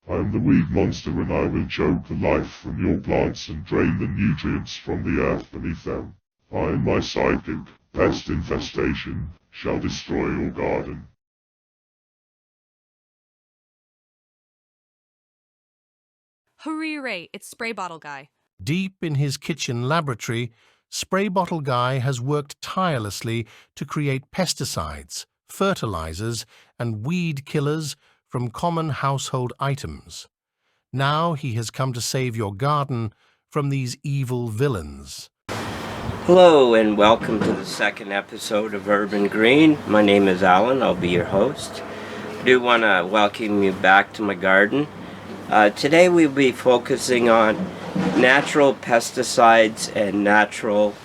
I am the weed monster, and I will choke the life from your plants and drain the nutrients from the earth beneath them. I and my sidekick, pest infestation, shall destroy your garden. Hooray, it's Spray Bottle Guy. Deep in his kitchen laboratory, Spray Bottle Guy has worked tirelessly to create pesticides, fertilizers, and weed killers from common household items. Now he has come to save your garden from these evil villains. Hello and welcome to the second episode of Urban Green. My name is Alan, I'll be your host. I do want to welcome you back to my garden. Today we'll be focusing on natural pesticides and natural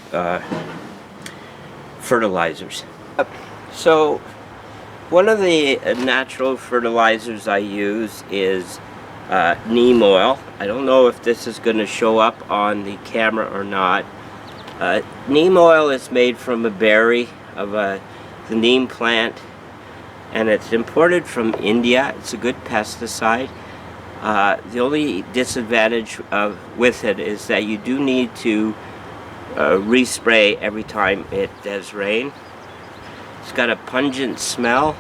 fertilizers. So one of the natural fertilizers I use is Neem Oil. I don't know if this is going to show up on the camera or not. Neem oil is made from a berry of the neem plant, and it's imported from India. It's a good pesticide. The only disadvantage with it is that you do need to respray every time it does rain. It's got a pungent smell,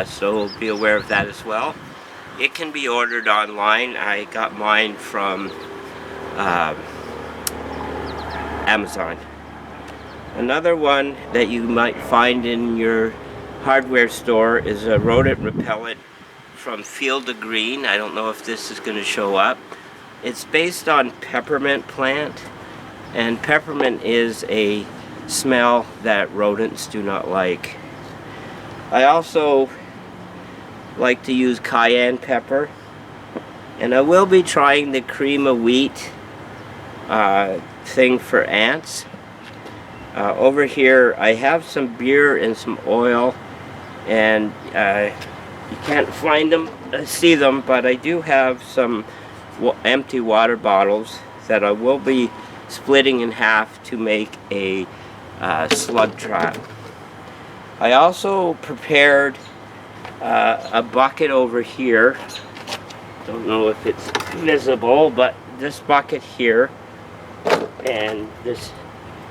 so be aware of that as well. It can be ordered online. I got mine from Amazon. Another one that you might find in your hardware store is a rodent repellent from Field of Green. I don't know if this is going to show up. It's based on peppermint plant, and peppermint is a smell that rodents do not like. I also like to use cayenne pepper, and I will be trying the cream of wheat thing for ants. Over here I have some beer and some oil, and you can't find them, see them, but I do have some empty water bottles that I will be splitting in half to make a slug trap. I also prepared a bucket over here. Don't know if it's visible, but this bucket here, and this,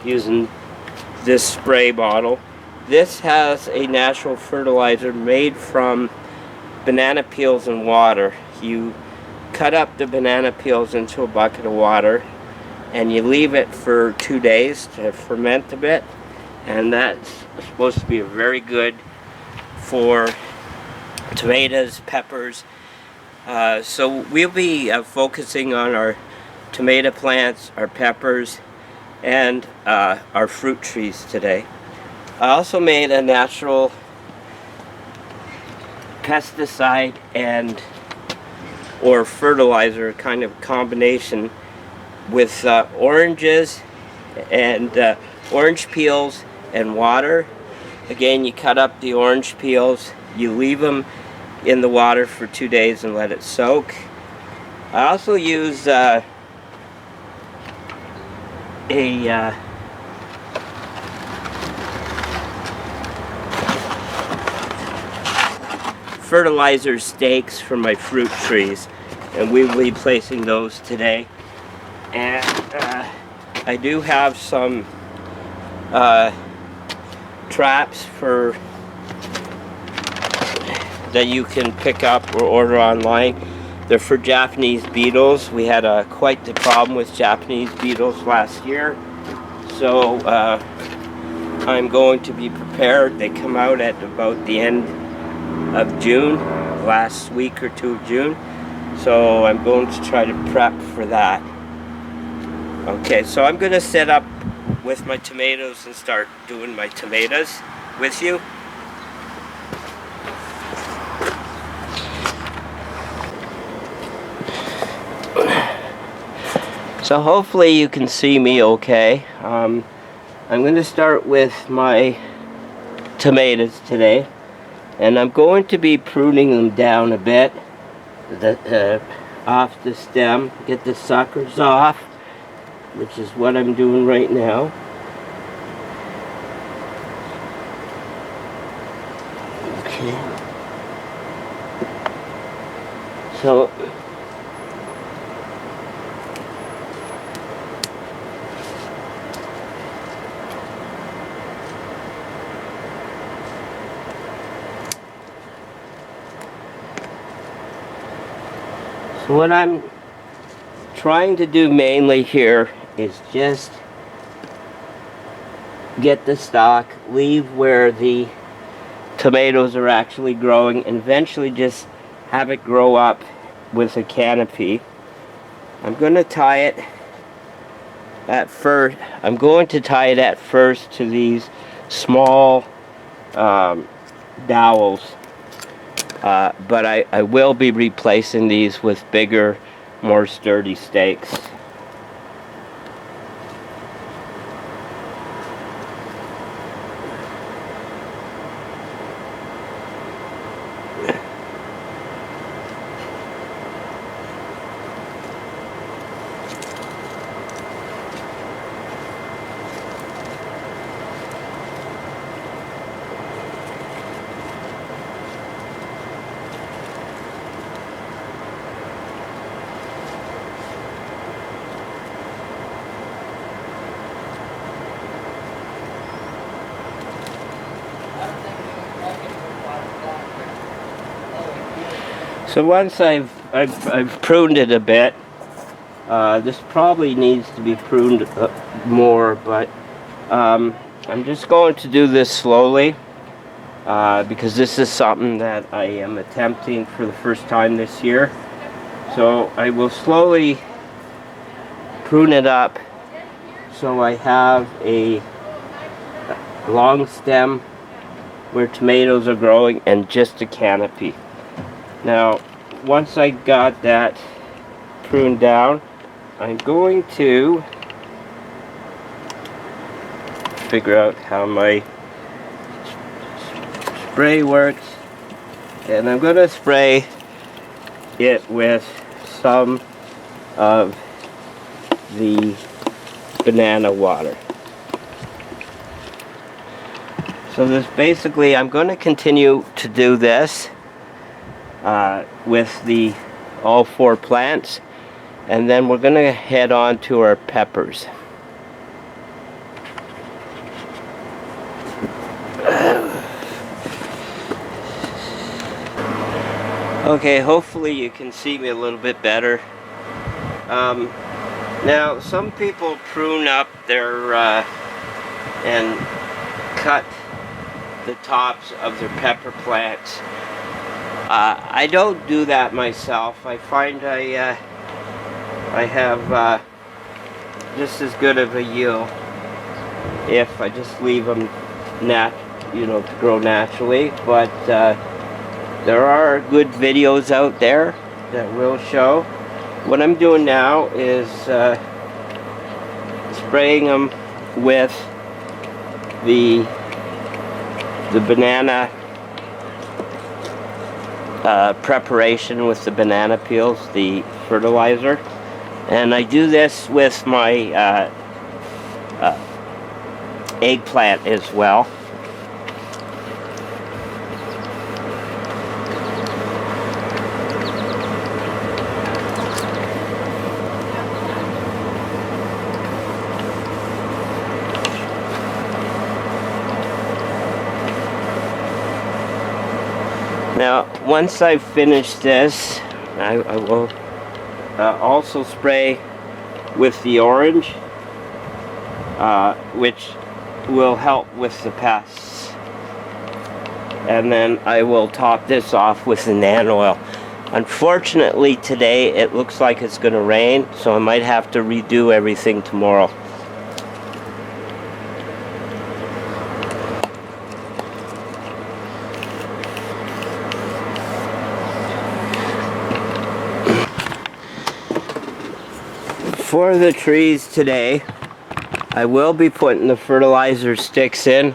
using this spray bottle. This has a natural fertilizer made from banana peels and water. You cut up the banana peels into a bucket of water, and you leave it for 2 days to ferment a bit, and that's supposed to be very good for tomatoes, peppers. So we'll be focusing on our tomato plants, our peppers, and our fruit trees today. I also made a natural pesticide and or fertilizer kind of combination with oranges and orange peels and water. Again, you cut up the orange peels, you leave them in the water for 2 days and let it soak. I also use a fertilizer stakes for my fruit trees, and we will be placing those today. And I do have some traps for that you can pick up or order online. They're for Japanese beetles. We had quite the problem with Japanese beetles last year, so I'm going to be prepared. They come out at about the end of June, last week or 2 of June, so I'm going to try to prep for that. Okay, so I'm going to set up with my tomatoes and start doing my tomatoes with you. So hopefully you can see me okay. I'm going to start with my tomatoes today, and I'm going to be pruning them down a bit off the stem, get the suckers off, which is what I'm doing right now. Okay. So what I'm trying to do mainly here is just get the stock, leave where the tomatoes are actually growing, and eventually just have it grow up with a canopy. I'm going to tie it at first. I'm going to tie it at first to these small dowels, but I will be replacing these with bigger, more sturdy stakes. So once I've pruned it a bit, this probably needs to be pruned more, but I'm just going to do this slowly because this is something that I am attempting for the first time this year. So I will slowly prune it up so I have a long stem where tomatoes are growing and just a canopy. Now, once I got that pruned down, I'm going to figure out how my spray works, and I'm going to spray it with some of the banana water. So this basically, I'm going to continue to do this with all 4 plants, and then we're going to head on to our peppers. Okay, hopefully you can see me a little bit better. Now, some people prune up their and cut the tops of their pepper plants. I don't do that myself. I find I have just as good of a yield if I just leave them to grow naturally. But there are good videos out there that will show. What I'm doing now is spraying them with the banana preparation with the banana peels, the fertilizer, and I do this with my eggplant as well. Now, once I've finished this, I will also spray with the orange, which will help with the pests. And then I will top this off with the Neem Oil. Unfortunately, today it looks like it's going to rain, so I might have to redo everything tomorrow. For the trees today, I will be putting the fertilizer sticks in.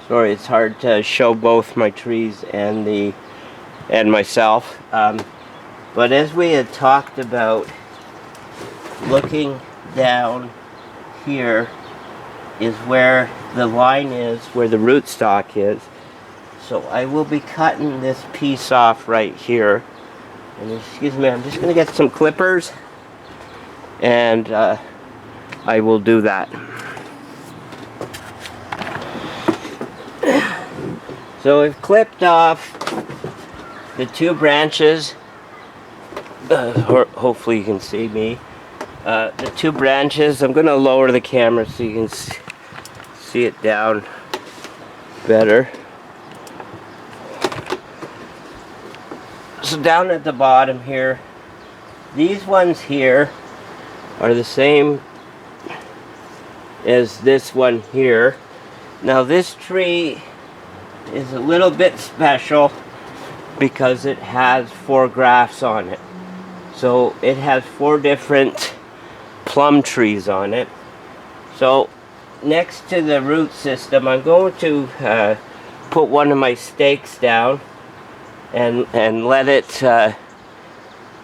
Sorry, it's hard to show both my trees and myself. But as we had talked about, looking down here is where the line is, where the rootstock is. So I will be cutting this piece off right here, And excuse me, I'm just going to get some clippers, and I will do that. So we've clipped off the 2 branches, hopefully you can see me. The 2 branches, I'm going to lower the camera so you can see it down better. So down at the bottom here, these ones here are the same as this one here. Now this tree is a little bit special because it has 4 grafts on it. So it has 4 different plum trees on it. So next to the root system, I'm going to put one of my stakes down and let it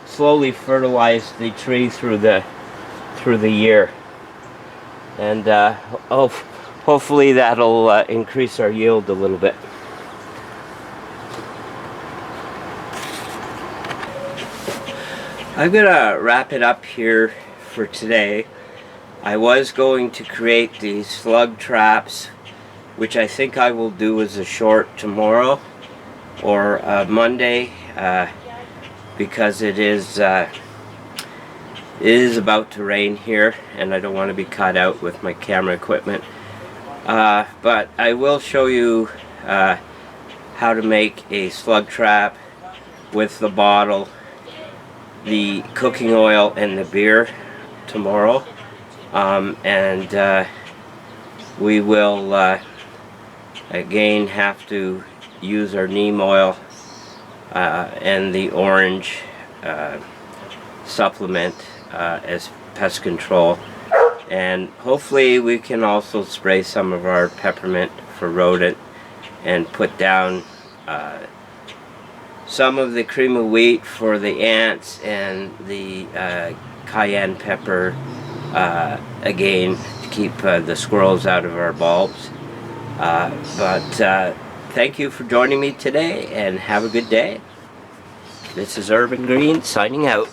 slowly fertilize the tree through the year, and hopefully that'll increase our yield a little bit. I'm gonna wrap it up here for today. I was going to create these slug traps, which I think I will do as a short tomorrow or Monday, because it is about to rain here and I don't want to be caught out with my camera equipment. But I will show you how to make a slug trap with the bottle, the cooking oil, and the beer tomorrow. And we will again have to use our neem oil and the orange supplement as pest control, and hopefully we can also spray some of our peppermint for rodent and put down some of the cream of wheat for the ants and the cayenne pepper again to keep the squirrels out of our bulbs. But thank you for joining me today, and have a good day. This is Urban Green signing out.